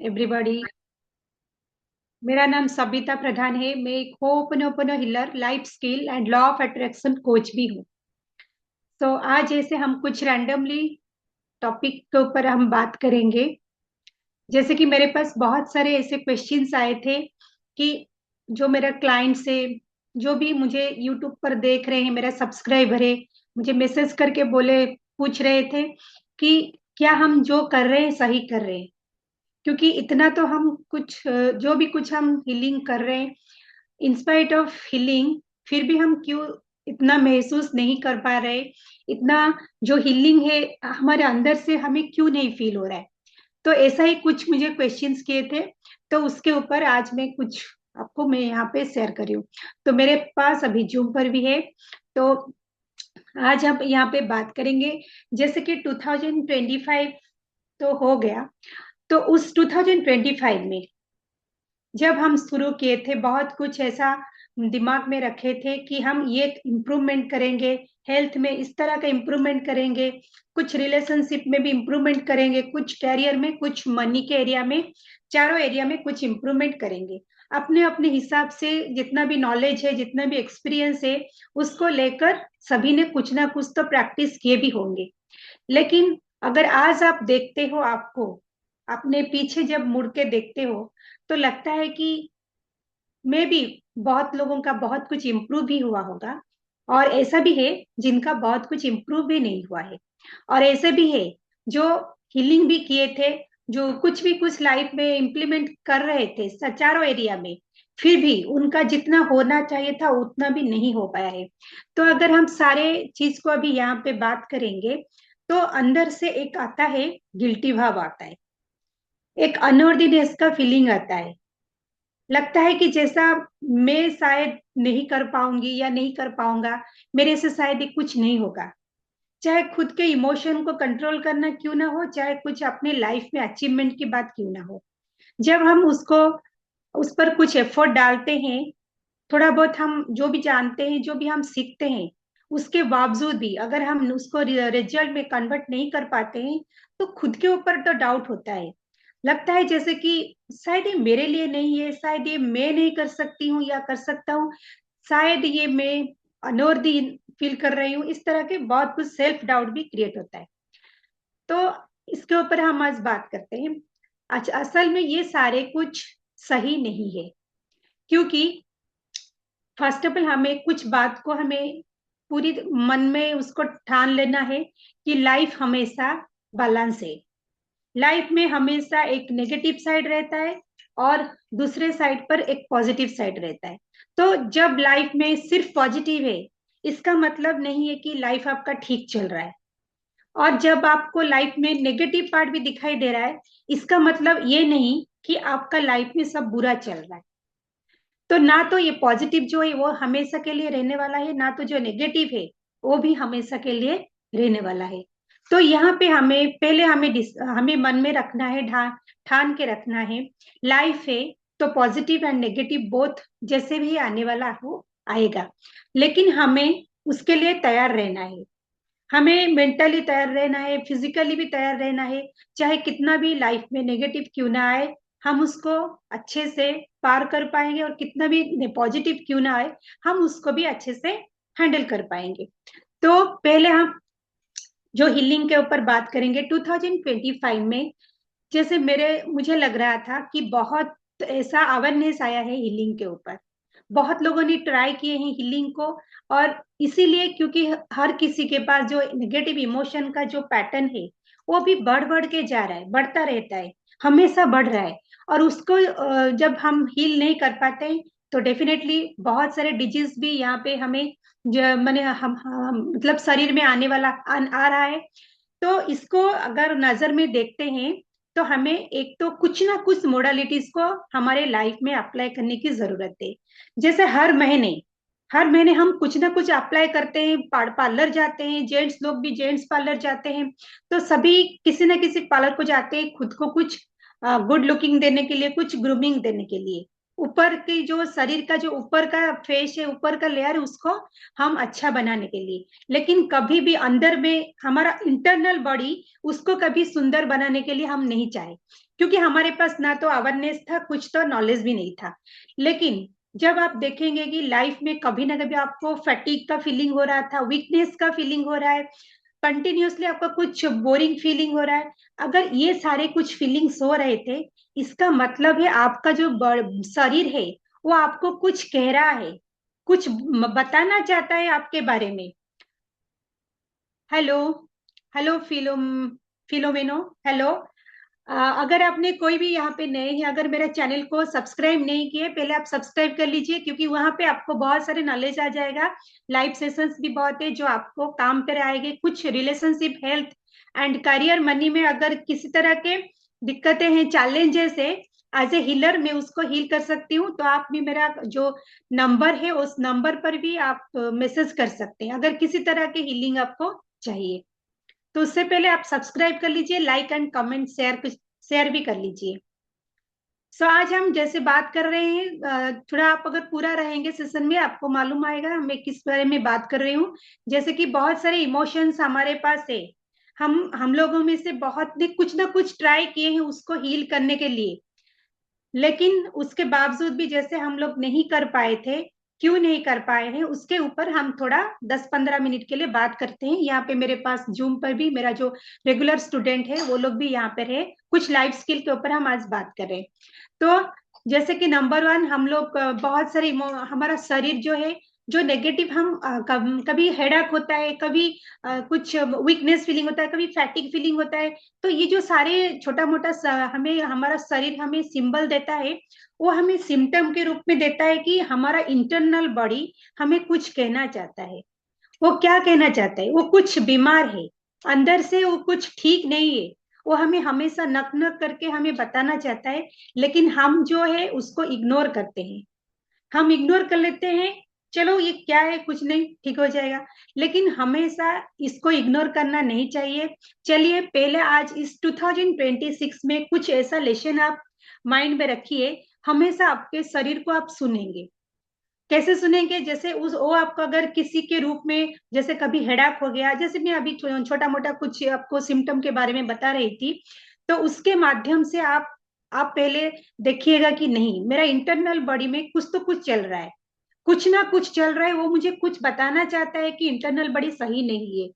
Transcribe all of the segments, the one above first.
Everybody. मेरा नाम सबिता प्रधान है। मैं एक hooponopono healer life skill and law of attraction coach भी हूँ। तो आज ऐसे हम कुछ रैंडमली टॉपिक के ऊपर हम बात करेंगे। जैसे कि मेरे पास बहुत सारे ऐसे क्वेश्चंस आए थे कि जो मेरा क्लाइंट से जो भी मुझे यूट्यूब पर देख रहे हैं, मेरा सब्सक्राइबर है, मुझे मैसेज करके बोले पूछ रहे थे कि क्या हम जो कर रहे हैं सही कर रहे हैं। क्योंकि इतना तो हम कुछ जो भी कुछ हम हीलिंग कर रहे हैं, इंस्पाइट ऑफ हीलिंग, फिर भी हम क्यों इतना महसूस नहीं कर पा रहे, इतना जो हीलिंग है हमारे अंदर से हमें क्यों नहीं फील हो रहा है। तो ऐसा ही कुछ मुझे क्वेश्चंस किए थे, तो उसके ऊपर आज मैं कुछ आपको मैं यहाँ पे शेयर कर रही हूँ। तो मेरे पास अभी जूम पर भी है। तो आज हम यहाँ पे बात करेंगे। जैसे कि 2025 तो हो गया, तो उस 2025 में जब हम शुरू किए थे, बहुत कुछ ऐसा दिमाग में रखे थे कि हम ये इम्प्रूवमेंट करेंगे, हेल्थ में इस तरह का इम्प्रूवमेंट करेंगे, कुछ रिलेशनशिप में भी इम्प्रूवमेंट करेंगे, कुछ कैरियर में, कुछ मनी के एरिया में, चारों एरिया में कुछ इम्प्रूवमेंट करेंगे। अपने अपने हिसाब से जितना भी नॉलेज है, जितना भी एक्सपीरियंस है, उसको लेकर सभी ने कुछ ना कुछ तो प्रैक्टिस किए भी होंगे। लेकिन अगर आज आप देखते हो, आपको अपने पीछे जब मुड़ के देखते हो, तो लगता है कि मे भी बहुत लोगों का बहुत कुछ इम्प्रूव भी हुआ होगा, और ऐसा भी है जिनका बहुत कुछ इम्प्रूव भी नहीं हुआ है, और ऐसे भी है जो हीलिंग भी किए थे, जो कुछ भी कुछ लाइफ में इम्प्लीमेंट कर रहे थे चारों एरिया में, फिर भी उनका जितना होना चाहिए था उतना भी नहीं हो पाया है। तो अगर हम सारे चीज को अभी यहाँ पे बात करेंगे, तो अंदर से एक आता है, गिल्टी भाव आता है, एक अनवर्दीनेस का फीलिंग आता है। लगता है कि जैसा मैं शायद नहीं कर पाऊंगी या नहीं कर पाऊंगा, मेरे से शायद ये कुछ नहीं होगा। चाहे खुद के इमोशन को कंट्रोल करना क्यों ना हो, चाहे कुछ अपने लाइफ में अचीवमेंट की बात क्यों ना हो, जब हम उसको उस पर कुछ एफर्ट डालते हैं, थोड़ा बहुत हम जो भी जानते हैं, जो भी हम सीखते हैं, उसके बावजूद भी अगर हम उसको रिजल्ट में कन्वर्ट नहीं कर पाते हैं, तो खुद के ऊपर तो डाउट होता है। लगता है जैसे कि शायद ये मेरे लिए नहीं है, शायद ये मैं नहीं कर सकती हूँ या कर सकता हूँ, शायद ये मैं अनवर्दी फील कर रही हूँ। इस तरह के बहुत कुछ सेल्फ डाउट भी क्रिएट होता है। तो इसके ऊपर हम आज बात करते हैं। अच्छा, असल में ये सारे कुछ सही नहीं है, क्योंकि फर्स्ट ऑफ ऑल हमें कुछ बात को हमें पूरी मन में उसको ठान लेना है कि लाइफ हमेशा बैलेंस है। लाइफ में हमेशा एक नेगेटिव साइड रहता है, और दूसरे साइड पर एक पॉजिटिव साइड रहता है। तो जब लाइफ में सिर्फ पॉजिटिव है, इसका मतलब नहीं है कि लाइफ आपका ठीक चल रहा है। और जब आपको लाइफ में नेगेटिव पार्ट भी दिखाई दे रहा है, इसका मतलब ये नहीं कि आपका लाइफ में सब बुरा चल रहा है। तो ना तो ये पॉजिटिव जो है वो हमेशा के लिए रहने वाला है, ना तो जो नेगेटिव है वो भी हमेशा के लिए रहने वाला है। तो यहाँ पे हमें पहले हमें मन में रखना है, ठान के रखना है, लाइफ है तो पॉजिटिव एंड नेगेटिव बोथ जैसे भी आने वाला हो आएगा। लेकिन हमें उसके लिए तैयार रहना है, हमें मेंटली तैयार रहना है, फिजिकली भी तैयार रहना है। चाहे कितना भी लाइफ में नेगेटिव क्यों ना आए, हम उसको अच्छे से पार कर पाएंगे, और कितना भी पॉजिटिव क्यों ना आए, हम उसको भी अच्छे से हैंडल कर पाएंगे। तो पहले हम जो हीलिंग के ऊपर बात करेंगे 2025 में, जैसे मेरे मुझे लग रहा था कि बहुत ऐसा अवेयरनेस आया है हीलिंग के ऊपर, बहुत लोगों ने ट्राई किए हैं हीलिंग को। और इसीलिए क्योंकि हर किसी के पास जो नेगेटिव इमोशन का जो पैटर्न है, वो भी बढ़ बढ़ के जा रहा है, बढ़ता रहता है, हमेशा बढ़ रहा है। और उसको जब हम हील नहीं कर पाते हैं, तो डेफिनेटली बहुत सारे डिजीज भी यहाँ पे हमें मैंने हम मतलब शरीर में आने वाला आ रहा है। तो इसको अगर नजर में देखते हैं, तो हमें एक तो कुछ ना कुछ मोडालिटीज को हमारे लाइफ में अप्लाई करने की जरूरत है। जैसे हर महीने हम कुछ ना कुछ अप्लाई करते हैं, पार्लर जाते हैं, जेंट्स लोग भी जेंट्स पार्लर जाते हैं। तो सभी किसी ना किसी पार्लर को जाते हैं खुद को कुछ गुड लुकिंग देने के लिए, कुछ ग्रूमिंग देने के लिए। ऊपर की जो शरीर का जो ऊपर का फेस है, ऊपर का लेयर, उसको हम अच्छा बनाने के लिए। लेकिन कभी भी अंदर में हमारा इंटरनल बॉडी, उसको कभी सुंदर बनाने के लिए हम नहीं चाहे, क्योंकि हमारे पास ना तो अवेयरनेस था, कुछ तो नॉलेज भी नहीं था। लेकिन जब आप देखेंगे कि लाइफ में कभी ना कभी आपको फैटिक का फीलिंग हो रहा था, वीकनेस का फीलिंग हो रहा है, कंटिन्यूअसली आपका कुछ बोरिंग फीलिंग हो रहा है, अगर ये सारे कुछ फीलिंग्स हो रहे थे, इसका मतलब है आपका जो शरीर है वो आपको कुछ कह रहा है, कुछ बताना चाहता है आपके बारे में। Hello, hello Filomeno, hello. अगर आपने कोई भी यहाँ पे नए हैं, अगर मेरे चैनल को सब्सक्राइब नहीं किए, पहले आप सब्सक्राइब कर लीजिए, क्योंकि वहां पे आपको बहुत सारे नॉलेज आ जाएगा। लाइव सेशंस भी बहुत है जो आपको काम पर आएंगे, कुछ relationship, health and career, money में अगर किसी तरह के दिक्कतें हैं, चैलेंजेस है, एज ए हीलर मैं उसको हील कर सकती हूँ। तो आप भी मेरा जो नंबर है उस नंबर पर भी आप मैसेज कर सकते हैं, अगर किसी तरह के हीलिंग आपको चाहिए। तो उससे पहले आप सब्सक्राइब कर लीजिए, लाइक एंड कमेंट शेयर भी कर लीजिए। सो आज हम जैसे बात कर रहे हैं, थोड़ा आप अगर पूरा रहेंगे सेशन में, आपको मालूम आएगा मैं किस बारे में बात कर रही हूँ। जैसे कि बहुत सारे इमोशंस हमारे पास है, हम लोगों में से बहुत ने कुछ ना कुछ ट्राई किए हैं उसको हील करने के लिए, लेकिन उसके बावजूद भी जैसे हम लोग नहीं कर पाए थे, क्यों नहीं कर पाए हैं, उसके ऊपर हम थोड़ा 10-15 मिनट के लिए बात करते हैं। यहाँ पे मेरे पास जूम पर भी मेरा जो रेगुलर स्टूडेंट है वो लोग भी यहाँ पर है, कुछ लाइफ स्किल के ऊपर हम आज बात कर रहे हैं। तो जैसे कि नंबर वन, हम लोग बहुत सारे हमारा शरीर जो है, जो नेगेटिव हम कभी हेडक होता है, कभी कुछ वीकनेस फीलिंग होता है, कभी फैटिक फीलिंग होता है। तो ये जो सारे छोटा मोटा हमें हमारा शरीर हमें सिंबल देता है, वो हमें सिम्टम के रूप में देता है कि हमारा इंटरनल बॉडी हमें कुछ कहना चाहता है। वो क्या कहना चाहता है, वो कुछ बीमार है, अंदर से वो कुछ ठीक नहीं है, वो हमें हमेशा नक नक करके हमें बताना चाहता है। लेकिन हम जो है उसको इग्नोर करते हैं, हम इग्नोर कर लेते हैं, चलो ये क्या है, कुछ नहीं, ठीक हो जाएगा। लेकिन हमेशा इसको इग्नोर करना नहीं चाहिए। चलिए पहले आज इस 2026 में कुछ ऐसा लेसन आप माइंड में रखिए, हमेशा आपके शरीर को आप सुनेंगे। कैसे सुनेंगे, जैसे उस वो आपको अगर किसी के रूप में, जैसे कभी हेडाक हो गया, जैसे मैं अभी छोटा मोटा कुछ आपको सिम्टम के बारे में बता रही थी, तो उसके माध्यम से आप पहले देखिएगा कि नहीं, मेरा इंटरनल बॉडी में कुछ तो कुछ चल रहा है, कुछ ना कुछ चल रहा है, वो मुझे कुछ बताना चाहता है कि इंटरनल बॉडी सही नहीं है।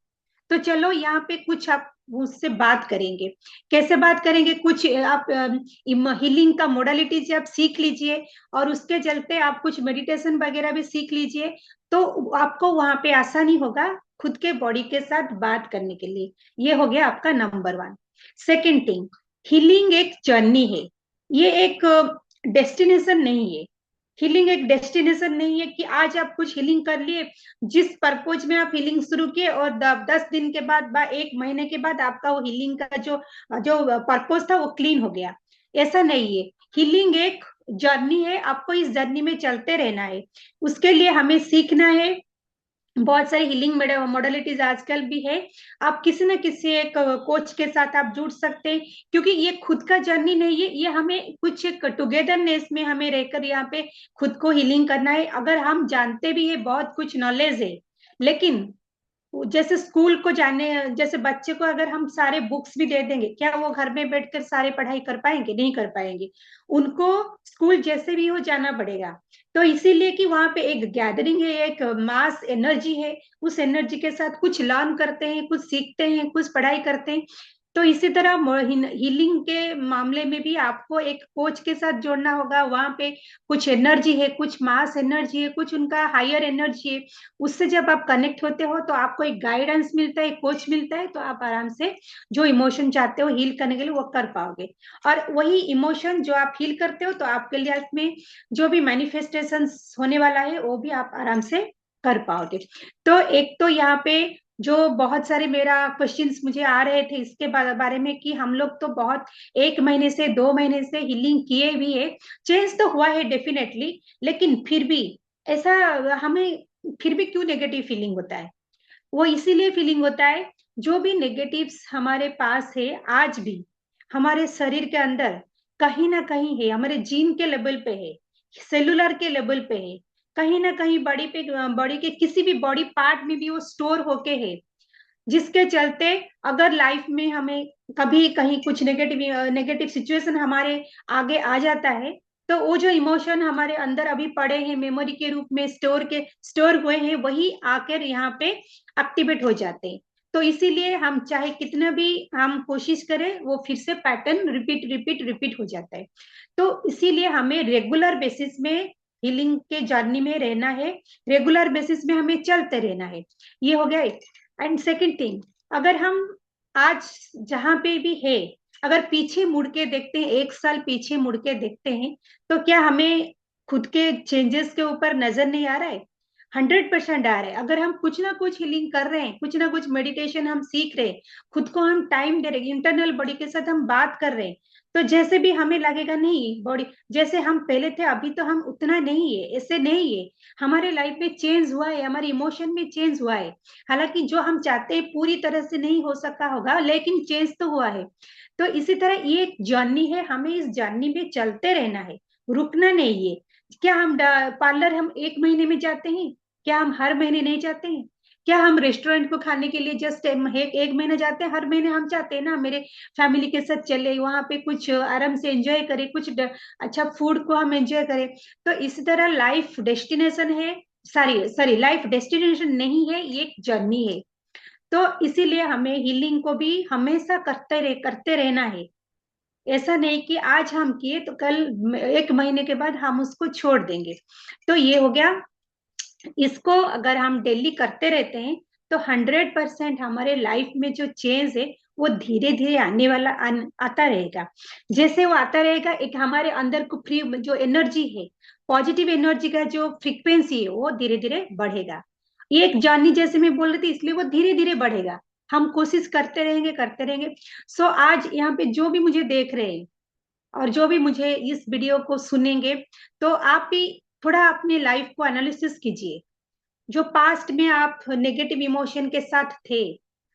तो चलो यहाँ पे कुछ आप उससे बात करेंगे। कैसे बात करेंगे, कुछ आप हीलिंग का मोडालिटीज आप सीख लीजिए, और उसके चलते आप कुछ मेडिटेशन वगैरह भी सीख लीजिए, तो आपको वहां पे आसानी होगा खुद के बॉडी के साथ बात करने के लिए। ये हो गया आपका number one. Second thing, healing एक जर्नी है, ये एक डेस्टिनेशन नहीं है। हीलिंग एक डेस्टिनेशन नहीं है कि आज आप कुछ हीलिंग कर लिए, जिस पर्पज में आप हीलिंग शुरू किए और 10 दिन के बाद बा 1 महीने के बाद आपका वो हीलिंग का जो जो पर्पज था वो क्लीन हो गया, ऐसा नहीं है। हीलिंग एक जर्नी है, आपको इस जर्नी में चलते रहना है। उसके लिए हमें सीखना है, बहुत सारी हीलिंग मॉडलिटीज आजकल भी है। आप किसी न किसी एक कोच के साथ आप जुड़ सकते हैं, क्योंकि ये खुद का जर्नी नहीं है, ये हमें कुछ एक टुगेदरनेस में हमें रहकर यहाँ पे खुद को हीलिंग करना है। अगर हम जानते भी है, बहुत कुछ नॉलेज है, लेकिन जैसे स्कूल को जाने, जैसे बच्चे को अगर हम सारे बुक्स भी दे देंगे, क्या वो घर में बैठकर सारे पढ़ाई कर पाएंगे? नहीं कर पाएंगे। उनको स्कूल जैसे भी हो जाना पड़ेगा। तो इसीलिए कि वहां पे एक गैदरिंग है, एक मास एनर्जी है, उस एनर्जी के साथ कुछ लर्न करते हैं, कुछ सीखते हैं, कुछ पढ़ाई करते हैं। तो इसी तरह हीलिंग के मामले में भी आपको एक कोच के साथ जोड़ना होगा। वहां पे कुछ एनर्जी है, कुछ मास एनर्जी है, कुछ उनका हायर एनर्जी है। उससे जब आप कनेक्ट होते हो तो आपको एक गाइडेंस मिलता है, कोच मिलता है, तो आप आराम से जो इमोशन चाहते हो हील करने के लिए वो कर पाओगे। और वही इमोशन जो आप हील करते हो, तो आपके लाइफ में जो भी मैनिफेस्टेशन होने वाला है वो भी आप आराम से कर पाओगे। तो एक तो यहाँ पे जो बहुत सारे मेरा क्वेश्चंस मुझे आ रहे थे इसके बारे में, कि हम लोग तो बहुत 1 महीने से 2 महीने से हीलिंग किए भी है, चेंज तो हुआ है डेफिनेटली, लेकिन फिर भी ऐसा हमें फिर भी क्यों नेगेटिव फीलिंग होता है? वो इसीलिए फीलिंग होता है, जो भी नेगेटिव्स हमारे पास है आज भी हमारे शरीर के अंदर कहीं ना कहीं है, हमारे जीन के लेवल पे है। सेलुलर के लेवल पे है, कहीं ना कहीं बॉडी के किसी भी बॉडी पार्ट में भी वो स्टोर होके है, जिसके चलते अगर लाइफ में हमें कभी कहीं कुछ नेगेटिव सिचुएशन हमारे आगे आ जाता है, तो वो जो इमोशन हमारे अंदर अभी पड़े हैं मेमोरी के रूप में स्टोर हुए हैं, वही आकर यहाँ पे एक्टिवेट हो जाते हैं। तो इसीलिए हम चाहे कितना भी हम कोशिश करें, वो फिर से पैटर्न रिपीट रिपीट रिपीट हो जाता है। तो इसीलिए हमें रेगुलर बेसिस में हीलिंग के जर्नी में रहना है, रेगुलर बेसिस में हमें चलते रहना है। ये हो गया। एंड सेकेंड थिंग, अगर हम आज जहां पे भी है, अगर पीछे मुड़ के देखते हैं, 1 साल पीछे मुड़ के देखते हैं, तो क्या हमें खुद के चेंजेस के ऊपर नजर नहीं आ रहा है? 100% आ रहा है। अगर हम कुछ ना कुछ हीलिंग कर रहे हैं, कुछ ना कुछ मेडिटेशन हम सीख रहे हैं, खुद को हम टाइम दे रहे हैं, इंटरनल बॉडी के साथ हम बात कर रहे हैं, तो जैसे भी हमें लगेगा नहीं, बॉडी जैसे हम पहले थे अभी तो हम उतना नहीं है, ऐसे नहीं है। हमारे लाइफ में चेंज हुआ है, हमारे इमोशन में चेंज हुआ है। हालांकि जो हम चाहते हैं पूरी तरह से नहीं हो सका होगा, लेकिन चेंज तो हुआ है। तो इसी तरह ये एक जर्नी है, हमें इस जर्नी में चलते रहना है, रुकना नहीं है। क्या हम पार्लर हम 1 महीने में जाते हैं? क्या हम हर महीने नहीं जाते हैं? क्या हम रेस्टोरेंट को खाने के लिए जस्ट एक महीना जाते हैं? हर महीने हम चाहते हैं ना मेरे फैमिली के साथ चले, वहां पे कुछ आराम से एंजॉय करें, अच्छा फूड को हम एंजॉय करें। तो इसी तरह लाइफ डेस्टिनेशन है, सॉरी सॉरी, लाइफ डेस्टिनेशन नहीं है, ये एक जर्नी है। तो इसीलिए हमें हीलिंग को भी हमेशा करते रहना है। ऐसा नहीं कि आज हम किए तो कल 1 महीने के बाद हम उसको छोड़ देंगे। तो ये हो गया। इसको अगर हम डेली करते रहते हैं, तो 100% हमारे लाइफ में जो चेंज है वो धीरे धीरे आता रहेगा। जैसे वो आता रहेगा, एक हमारे अंदर को फ्री जो एनर्जी है, पॉजिटिव एनर्जी का जो फ्रीक्वेंसी है, वो धीरे धीरे बढ़ेगा। ये एक जर्नी जैसे मैं बोल रही थी, इसलिए वो धीरे धीरे बढ़ेगा। हम कोशिश करते रहेंगे, करते रहेंगे। सो आज यहाँ पे जो भी मुझे देख रहे हैं और जो भी मुझे इस वीडियो को सुनेंगे, तो आप भी थोड़ा अपने लाइफ को एनालिसिस कीजिए। जो पास्ट में आप नेगेटिव इमोशन के साथ थे,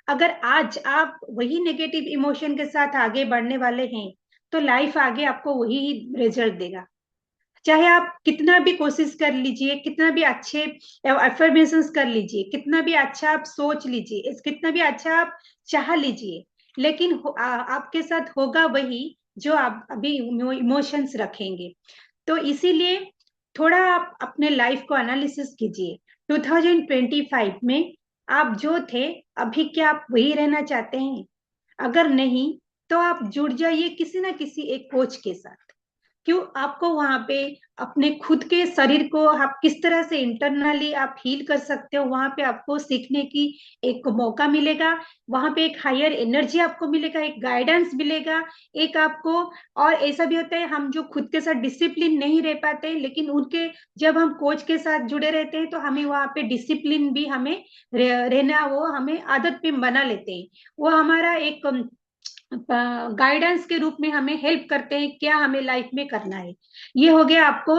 अगर आज आप वही नेगेटिव इमोशन के साथ आगे बढ़ने वाले हैं, तो लाइफ आगे आपको वही रिजल्ट देगा। चाहे आप कितना भी कोशिश कर लीजिए, कितना भी अच्छे अफर्मेशंस कर लीजिए, कितना भी अच्छा आप सोच लीजिए, कितना भी अच्छा आप चाह लीजिए, लेकिन आपके साथ होगा वही जो आप अभी इमोशंस रखेंगे। तो इसीलिए थोड़ा आप अपने लाइफ को एनालिसिस कीजिए। 2025 में आप जो थे, अभी क्या आप वही रहना चाहते हैं? अगर नहीं, तो आप जुड़ जाइए किसी ना किसी एक कोच के साथ। क्यों? आपको वहां पे अपने खुद के शरीर को आप किस तरह से इंटरनली आप हील कर सकते हो, वहां पे आपको सीखने की एक मौका मिलेगा। वहां पे एक हायर एनर्जी आपको मिलेगा, एक गाइडेंस मिलेगा, एक आपको। और ऐसा भी होता है, हम जो खुद के साथ डिसिप्लिन नहीं रह पाते, लेकिन उनके जब हम कोच के साथ जुड़े रहते हैं, तो हमें वहां पे डिसिप्लिन भी हमें रहना, वो हमें आदत पे बना लेते हैं। वो हमारा एक गाइडेंस के रूप में हमें हेल्प करते हैं, क्या हमें लाइफ में करना है। ये हो गया आपको,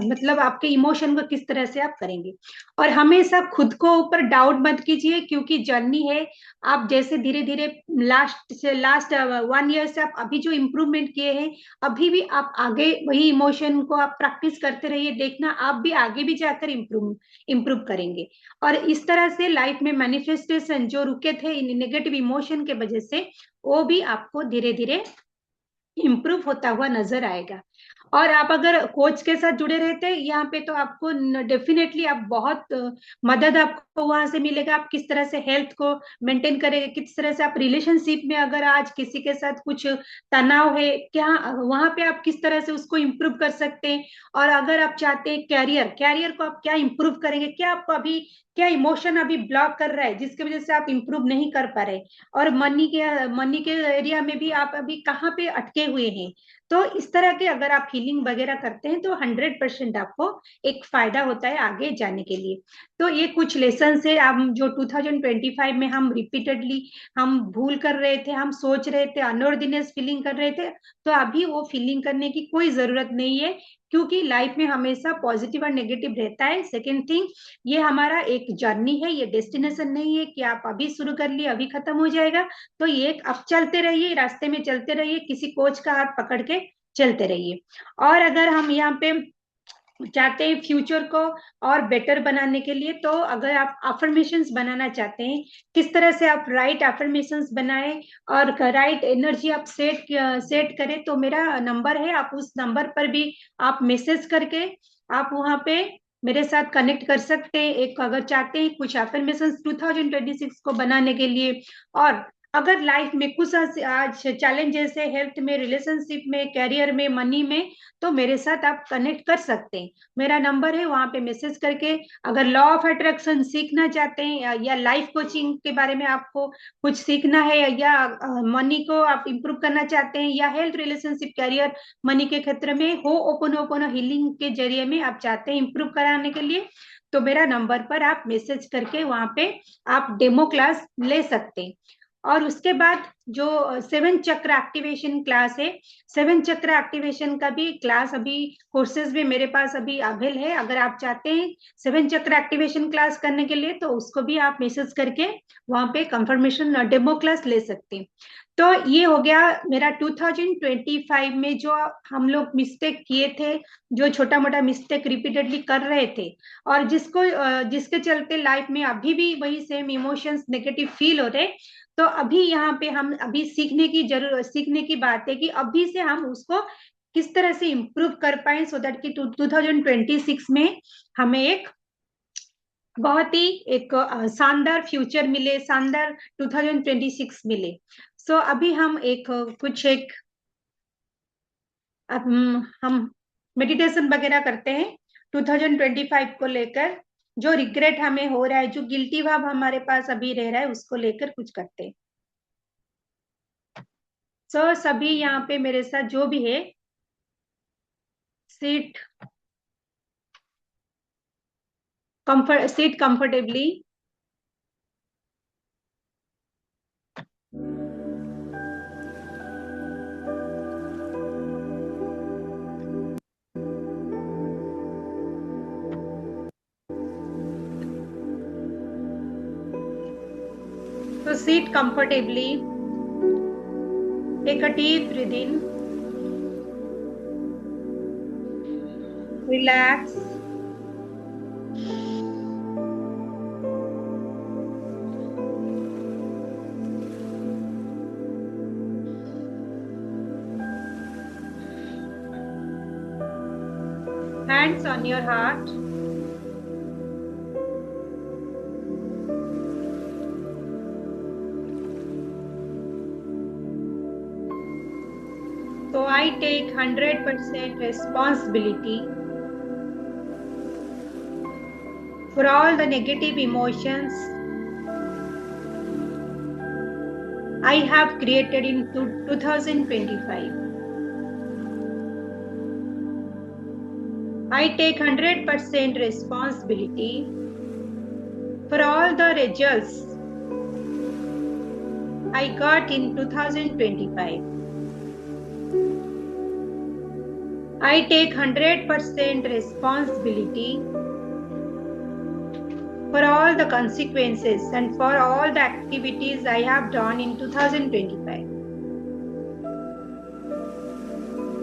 मतलब आपके इमोशन को किस तरह से आप करेंगे। और हमेशा खुद को ऊपर डाउट मत कीजिए, क्योंकि जर्नी है। आप जैसे धीरे धीरे लास्ट 1 ईयर से आप अभी जो इम्प्रूवमेंट किए हैं, अभी भी आप आगे वही इमोशन को आप प्रैक्टिस करते रहिए, देखना आप भी आगे भी जाकर इम्प्रूव इम्प्रूव करेंगे। और इस तरह से लाइफ में मैनिफेस्टेशन जो रुके थे इन नेगेटिव इमोशन के वजह से, वो भी आपको धीरे धीरे इम्प्रूव होता हुआ नजर आएगा। और आप अगर कोच के साथ जुड़े रहते हैं यहाँ पे, तो आपको डेफिनेटली आप बहुत मदद आपको वहां से मिलेगा। आप किस तरह से हेल्थ को मेंटेन करेंगे, किस तरह से आप रिलेशनशिप में अगर आज किसी के साथ कुछ तनाव है, क्या वहां पे आप किस तरह से उसको इम्प्रूव कर सकते हैं। और अगर आप चाहते हैं कैरियर कैरियर को आप क्या इम्प्रूव करेंगे, क्या आपको अभी क्या इमोशन अभी ब्लॉक कर रहा है जिसकी वजह से आप इम्प्रूव नहीं कर पा रहे। और मनी के एरिया में भी आप अभी कहाँ पे अटके हुए हैं। तो इस तरह के अगर आप हीलिंग वगैरह करते हैं, तो 100% आपको एक फायदा होता है आगे जाने के लिए। तो ये कुछ लेसन है हम जो 2025 में हम रिपीटेडली हम भूल कर रहे थे, हम सोच रहे थे, अनऑर्डिनेस फीलिंग कर रहे थे। तो अभी वो फीलिंग करने की कोई जरूरत नहीं है, क्योंकि लाइफ में हमेशा पॉजिटिव और नेगेटिव रहता है। सेकेंड थिंग, ये हमारा एक जर्नी है, ये डेस्टिनेशन नहीं है कि आप अभी शुरू कर लिए अभी खत्म हो जाएगा। तो ये आप चलते रहिए, रास्ते में चलते रहिए, किसी कोच का हाथ पकड़ के चलते रहिए। और अगर हम यहाँ पे चाहते हैं फ्यूचर को और बेटर बनाने के लिए, तो अगर आप अफर्मेशंस बनाना चाहते हैं, किस तरह से आप राइट अफर्मेशंस बनाएं और राइट एनर्जी आप सेट करें, तो मेरा नंबर है, आप उस नंबर पर भी आप मैसेज करके आप वहां पे मेरे साथ कनेक्ट कर सकते हैं। एक अगर चाहते हैं कुछ अफर्मेशंस 2026 को बनाने के लिए, और अगर लाइफ में कुछ आज चैलेंजेस है, हेल्थ में, रिलेशनशिप में, कैरियर में, मनी में, तो मेरे साथ आप कनेक्ट कर सकते हैं। मेरा नंबर है, वहां पे मैसेज करके अगर लॉ ऑफ अट्रैक्शन सीखना चाहते हैं या लाइफ कोचिंग के बारे में आपको कुछ सीखना है, या मनी को आप इंप्रूव करना चाहते हैं, या हेल्थ, रिलेशनशिप, कैरियर, मनी के क्षेत्र में हो ओपन हीलिंग के जरिए में आप चाहते हैं इंप्रूव कराने के लिए, तो मेरा नंबर पर आप मैसेज करके वहां पे आप डेमो क्लास ले सकते हैं। और उसके बाद जो 7 चक्र एक्टिवेशन क्लास है, 7 चक्र एक्टिवेशन का भी क्लास अभी कोर्सेज भी मेरे पास अभी अवेल है। अगर आप चाहते हैं 7 चक्र एक्टिवेशन क्लास करने के लिए, तो उसको भी आप मैसेज करके वहां पे कंफर्मेशन डेमो क्लास ले सकते हैं। तो ये हो गया मेरा 2025 में जो हम लोग मिस्टेक किए थे, जो छोटा मोटा मिस्टेक रिपीटेडली कर रहे थे, और जिसके चलते लाइफ में अभी भी वही सेम इमोशंस नेगेटिव फील हो रहे, तो अभी यहाँ पे हम अभी सीखने की बात है कि अभी से हम उसको किस तरह से इम्प्रूव कर पाए, सो दैट कि 2026 में हमें एक बहुत ही एक शानदार फ्यूचर मिले, शानदार 2026 मिले। सो अभी हम अब हम मेडिटेशन वगैरह करते हैं 2025 को लेकर। जो रिग्रेट हमें हो रहा है, जो गिल्टी भाव हमारे पास अभी रह रहा है, उसको लेकर कुछ करते हैं। सो सभी यहाँ पे मेरे साथ जो भी है, seat comfortably. So sit comfortably. Take a deep breath in. Relax. Hands on your heart. So I take 100% responsibility for all the negative emotions I have created in 2025. I take 100% responsibility for all the results I got in 2025. I take 100% responsibility for all the consequences and for all the activities I have done in 2025.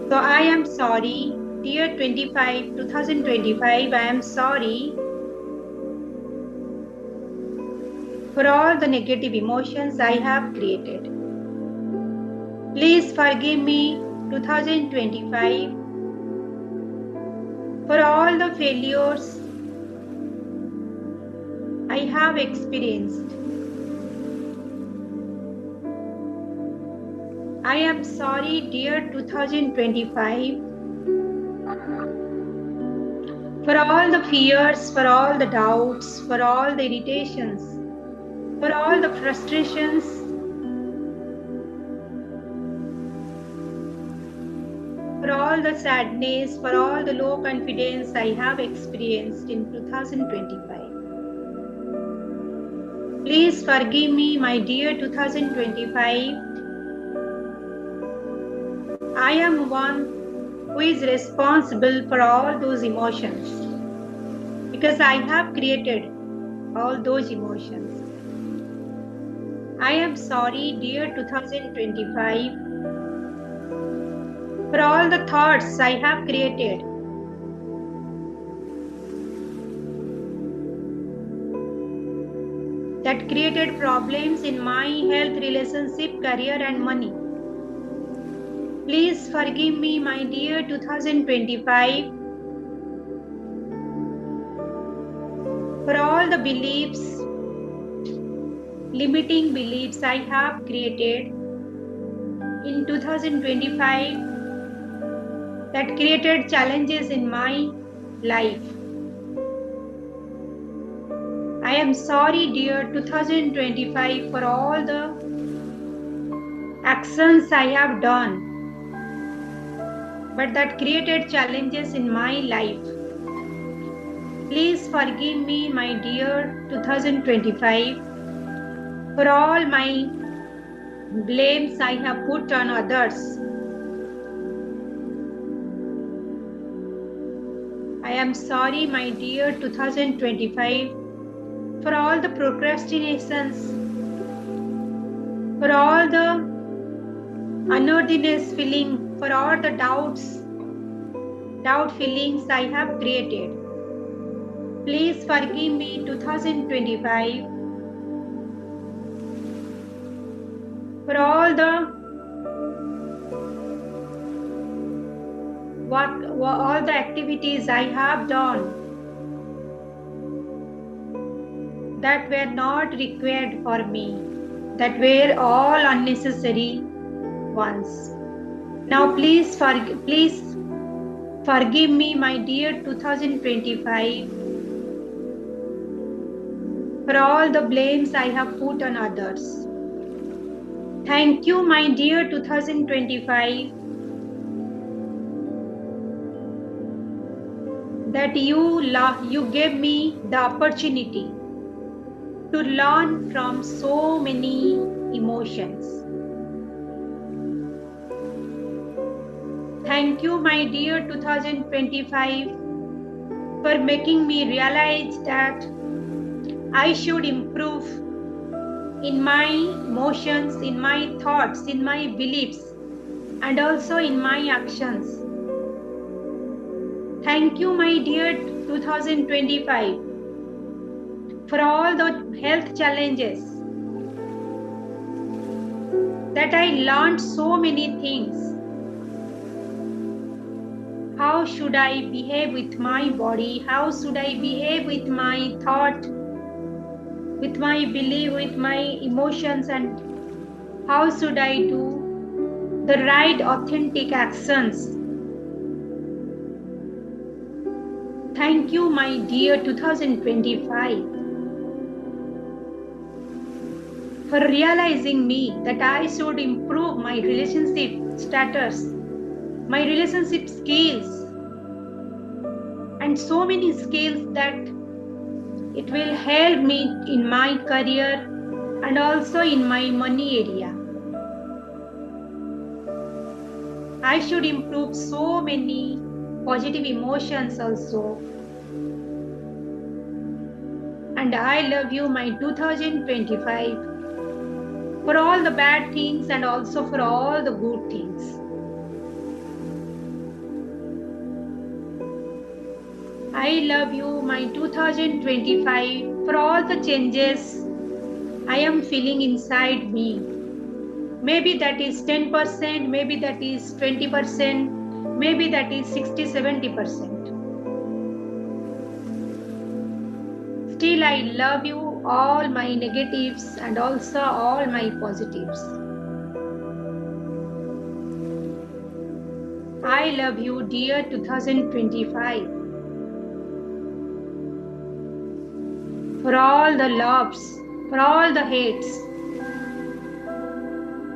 So I am sorry, dear 2025, I am sorry for all the negative emotions I have created. Please forgive me 2025 for all the failures I have experienced. I am sorry, dear 2025, for all the fears, for all the doubts, for all the irritations, for all the frustrations, for all the sadness, for all the low confidence I have experienced in 2025. Please forgive me, my dear 2025. I am one who is responsible for all those emotions because I have created all those emotions. I am sorry, dear 2025, for all the thoughts I have created that created problems in my health, relationship, career, and money. Please forgive me, my dear 2025, for all the beliefs, limiting beliefs I have created in 2025 that created challenges in my life. I am sorry, dear 2025, for all the actions I have done, but that created challenges in my life. Please forgive me, my dear 2025, for all my blames I have put on others. I am sorry, my dear 2025, for all the procrastinations, for all the unworthiness feeling, for all the doubt feelings I have created. Please forgive me, 2025, for all the activities I have done that were not required for me, that were all unnecessary ones. Now please forgive me, my dear 2025, for all the blames I have put on others. Thank you, my dear 2025, that you gave me the opportunity to learn from so many emotions. Thank you, my dear 2025, for making me realize that I should improve in my emotions, in my thoughts, in my beliefs, and also in my actions. Thank you, my dear 2025, for all the health challenges that I learned so many things. How should I behave with my body? How should I behave with my thought, with my belief, with my emotions, and how should I do the right authentic actions? Thank you, my dear 2025, for realizing me that I should improve my relationship status, my relationship skills, and so many skills that it will help me in my career and also in my money area. I should improve so many positive emotions also. And I love you, my 2025, for all the bad things and also for all the good things. I love you, my 2025, for all the changes I am feeling inside me. Maybe that is 10%, maybe that is 20%, maybe that is 60-70%. Still, I love you, all my negatives and also all my positives. I love you, dear 2025, for all the loves, for all the hates,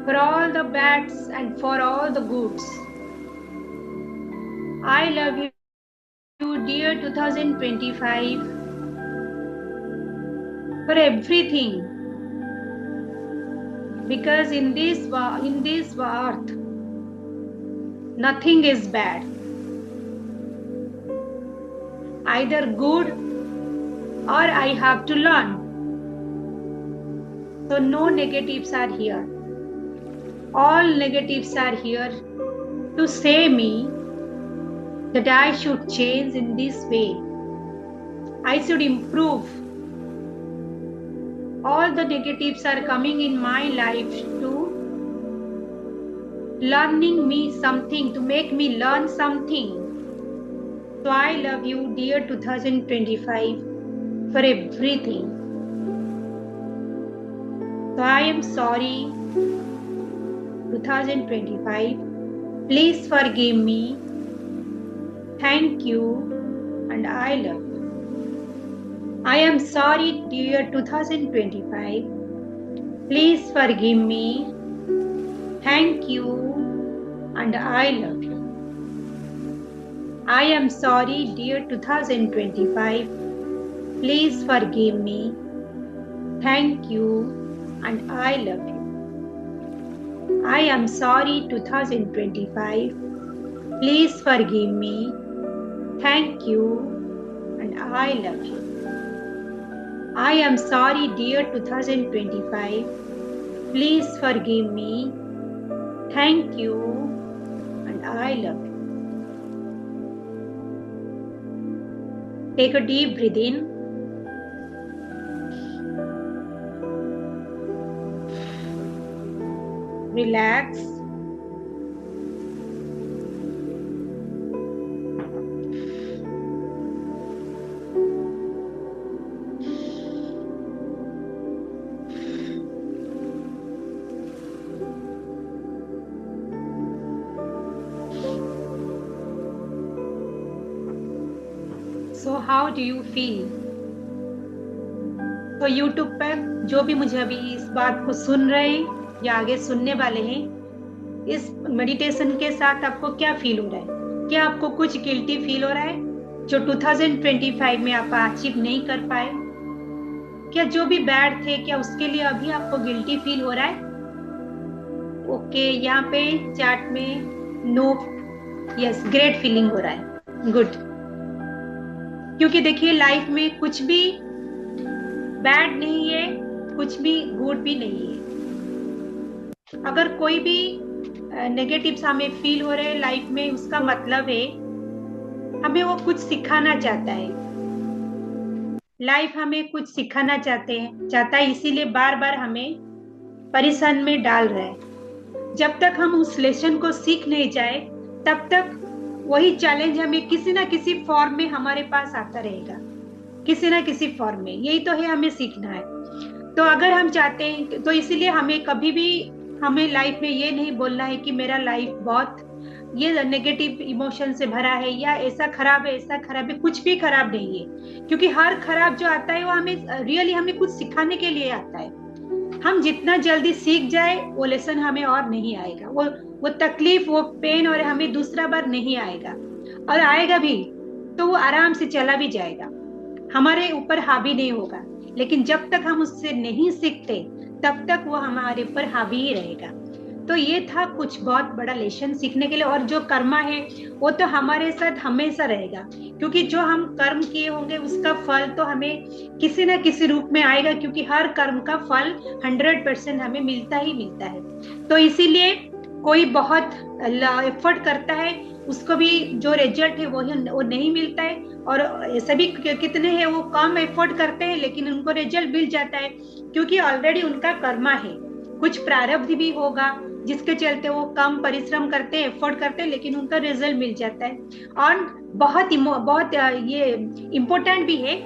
for all the bads and for all the goods. I love you, dear 2025, for everything, because in this earth, nothing is bad. Either good or I have to learn. So no negatives are here. All negatives are here to say me that I should change in this way. I should improve all the negatives are coming in my life to learning me something, to make me learn something. So I love you, dear 2025, for everything. So I am sorry, 2025. Please forgive me. Thank you, and I love you. I am sorry, dear 2025. Please forgive me. Thank you, and I love you. I am sorry, dear 2025. Please forgive me. Thank you, and I love you. I am sorry, 2025. Please forgive me. Thank you, and I love you. I am sorry, dear 2025. Please forgive me. Thank you, and I love you. Take a deep breath in. Relax. So how do you feel? तो YouTube पर जो भी मुझे अभी इस बात को सुन रहे हैं या आगे सुनने वाले हैं, इस मेडिटेशन के साथ आपको क्या फील हो रहा है? क्या आपको कुछ गिल्टी फील हो रहा है जो 2025 में आप अचीव नहीं कर पाए? क्या जो भी बैड थे, क्या उसके लिए अभी आपको गिल्टी फील हो रहा है? ओके, यहाँ पे चैट में नो, यस, ग्रेट फीलिंग हो रहा है, गुड। क्योंकि देखिए लाइफ में कुछ भी बैड नहीं है, कुछ भी गुड भी नहीं है। अगर कोई भी नेगेटिव्स हमें फील हो रहे हैं लाइफ में, उसका मतलब है हमें वो कुछ सिखाना चाहता है। लाइफ हमें कुछ सिखाना चाहता है, इसीलिए बार बार हमें परेशान में डाल रहा है। जब तक हम उस लेसन को सीख नहीं जाए तब तक वही चैलेंज हमें किसी ना किसी फॉर्म में हमारे पास आता रहेगा, किसी ना किसी फॉर्म में। यही तो है, हमें सीखना है। तो अगर हम चाहते हैं तो इसीलिए हमें कभी भी हमें लाइफ में ये नहीं बोलना है कि मेरा लाइफ बहुत ये नेगेटिव इमोशन से भरा है या ऐसा खराब है, ऐसा खराब है। कुछ भी खराब नहीं है, क्योंकि हर खराब जो आता है वो हमें रियली हमें कुछ सिखाने के लिए आता है। हम जितना जल्दी सीख जाए वो लेसन हमें और नहीं आएगा, वो तकलीफ, वो पेन और हमें दूसरा बार नहीं आएगा, और आएगा भी तो वो आराम से चला भी जाएगा, हमारे ऊपर हावी नहीं होगा। लेकिन जब तक हम उससे नहीं सीखते तब तक वो हमारे ऊपर हावी ही रहेगा। तो ये था कुछ बहुत बड़ा लेसन सीखने के लिए। और जो कर्मा है वो तो हमारे साथ हमेशा रहेगा, क्योंकि जो हम कर्म किए होंगे उसका फल तो हमें किसी ना किसी रूप में आएगा, क्योंकि हर कर्म का फल 100% हमें मिलता ही मिलता है। तो इसीलिए कोई बहुत एफर्ट करता है, उसको भी जो रिजल्ट है वो नहीं मिलता है, और ऐसे भी कितने हैं वो कम एफर्ट करते हैं लेकिन उनको रिजल्ट मिल जाता है, क्योंकि ऑलरेडी उनका कर्मा है। कुछ प्रारब्ध भी होगा जिसके चलते वो कम परिश्रम करते हैं, एफर्ट करते हैं, लेकिन उनका रिजल्ट मिल जाता है। और बहुत ये इम्पोर्टेंट भी है,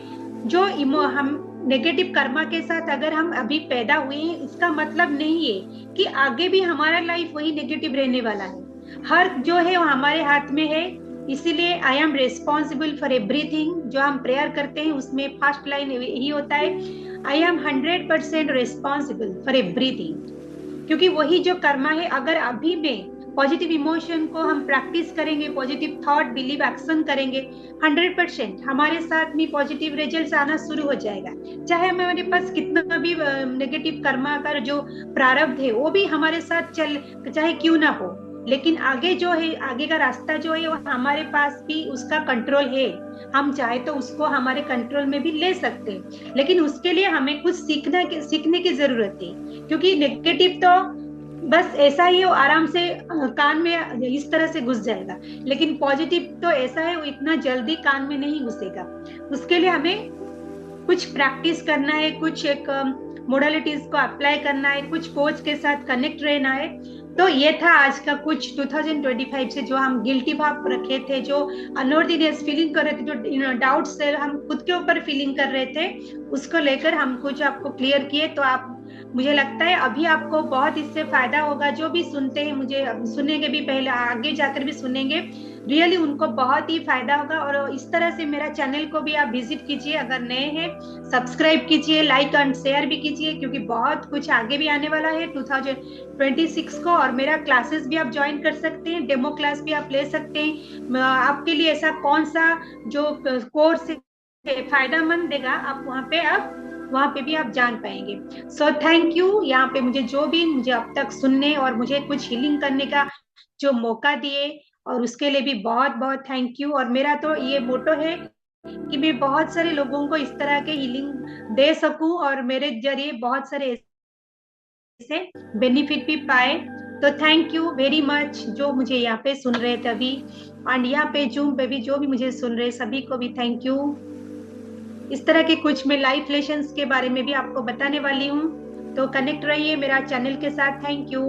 जो हम नेगेटिव कर्मा के साथ अगर हम अभी पैदा हुए हैं, इसका मतलब नहीं है कि आगे भी हमारा लाइफ वही नेगेटिव रहने वाला है। हर जो है वो हमारे हाथ में है। इसीलिए I am responsible for everything. जो हम प्रेयर करते हैं उसमें फर्स्ट लाइन यही होता है, I am 100% responsible for everything. क्योंकि वही जो कर्मा है, अगर अभी में पॉजिटिव इमोशन को हम प्रैक्टिस करेंगे, पॉजिटिव थॉट, बिलीव, एक्शन करेंगे, 100% हमारे साथ में पॉजिटिव रिजल्ट्स आना शुरू हो जाएगा। चाहे हमारे पास कितना भी नेगेटिव कर्मा का जो प्रारब्ध है वो भी हमारे साथ चाहे क्यों ना हो, लेकिन आगे जो है, आगे का रास्ता जो है वो हमारे पास भी उसका कंट्रोल है। हम चाहे तो उसको हमारे कंट्रोल में भी ले सकते हैं, लेकिन उसके लिए हमें कुछ सीखने की जरूरत है। क्योंकि नेगेटिव तो बस ऐसा ही वो आराम से कान में इस तरह से घुस जाएगा, लेकिन पॉजिटिव तो ऐसा है वो इतना जल्दी कान में नहीं घुसेगा। उसके लिए हमें कुछ प्रैक्टिस करना है, कुछ एक मोडालिटीज को अप्लाई करना है, कुछ कोच के साथ कनेक्ट रहना है। तो ये था आज का कुछ 2025 से जो हम गिल्टी भाव रखे थे, जो अनऑर्डिनियस फीलिंग कर रहे थे, जो डाउट्स से हम खुद के ऊपर फीलिंग कर रहे थे, उसको लेकर हम कुछ आपको क्लियर किए। तो आप, मुझे लगता है अभी आपको बहुत इससे फायदा होगा। जो भी सुनते हैं, मुझे सुनेंगे भी, पहले आगे जाकर भी सुनेंगे, रियली उनको बहुत ही फायदा होगा। और इस तरह से मेरा चैनल को भी आप विजिट कीजिए, अगर नए हैं सब्सक्राइब कीजिए, लाइक एंड शेयर भी कीजिए, क्योंकि बहुत कुछ आगे भी आने वाला है 2026 को। और मेरा क्लासेस भी आप ज्वाइन कर सकते हैं, डेमो क्लास भी आप ले सकते हैं। आपके लिए ऐसा कौन सा जो कोर्स फायदेमंद देगा, आप वहां पे भी आप जान पाएंगे। सो थैंक यू, यहाँ पे मुझे अब तक सुनने और मुझे कुछ हीलिंग करने का जो मौका दिए, और उसके लिए भी बहुत बहुत थैंक यू। और मेरा तो ये मोटो है कि मैं बहुत सारे लोगों को इस तरह के हीलिंग दे सकूं, और मेरे जरिए बहुत सारे ऐसे बेनिफिट भी पाए। तो थैंक यू वेरी मच, जो मुझे यहाँ पे सुन रहे थे अभी, एंड यहाँ पे जूम पे भी जो भी मुझे सुन रहे, सभी को भी थैंक यू। इस तरह के कुछ मैं लाइफ लेसन्स के बारे में भी आपको बताने वाली हूँ, तो कनेक्ट रहिए मेरा चैनल के साथ। Thank you.